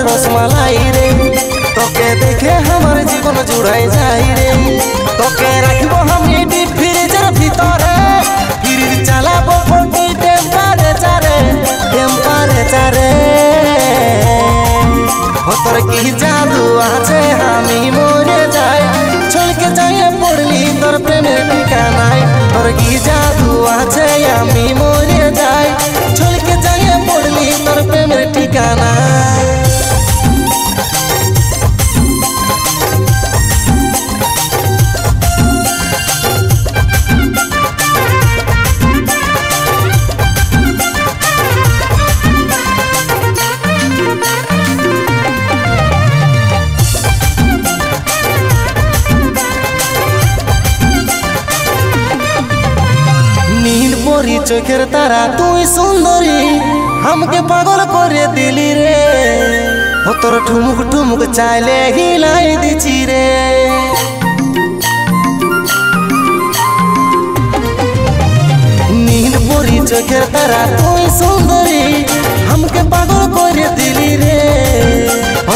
रसमालाई रे तोके देखे हमार जीवन जुड़ाई जाई रे तोके रखबो हम डीप फ्रीजर भीतरे फ्रिज चलाबो 40 टेम्पारेचर तोर की जादू आछे हामी मरे जाई छोड़ के जाए पड़ली तोर प्रेमेर ठिकानाय तोर की जादू आछे हामी मरे जाई छोड़ के जाए पड़ली तोर प्रेमेर ठिकानाय चोखेर तारा तुई सुंदरी हमके पागल करे दिली रे तोर ठुमुक ठुमुक चाले हिलाई दिची रे नींद बोरी चोखेर तारा तुई सुंदरी हमके पागल करे दिली रे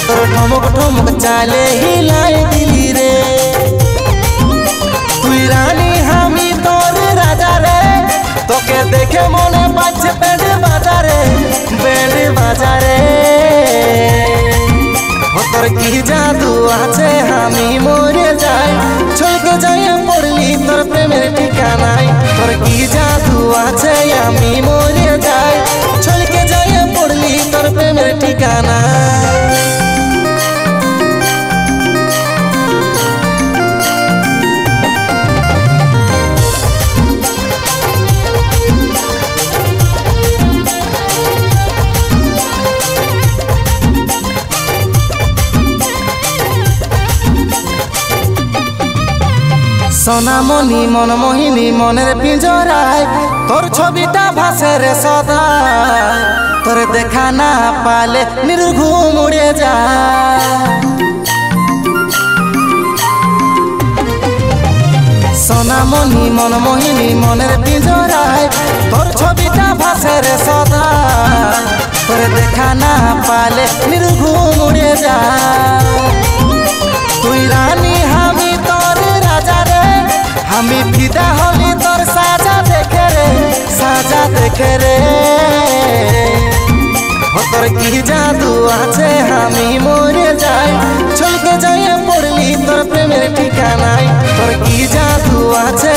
तोर ठुमुक ठुमुक चाले हिलाई दिली रे तुई रानी हामी तोर राजा रे तोके देखे मने पाछे बैंड बाजारे तोर की जादू आछे हामी मरे जाई छोड़ के जाए पड़ली तोर प्रेमेर ठिकानाय तोर की जादू आछे हामी मरे जाई छोड़ के जाए पड़ली तोर प्रेमेर ठिकानाय सोनामणि मनमोहिनी मनेर पिंजराय तोर छविटा भासे रे सदा तोर देखा ना पाले निर्घुम उड़े जाए सोनामणि मनमोहिनी मनेर पिंजराय तोर छविटा भासे रे सदा तोर देखा ना पाले निर्घुम उड़े जाए तुई रानी हामी तोर राजा रे हामी फिदा होली तोर साजा देखे रे तोर की जादू आछे हामी मरे जाई छोड़ के जाए पड़ली तोर प्रेमेर ठिकानाय तोर की जादू आछे।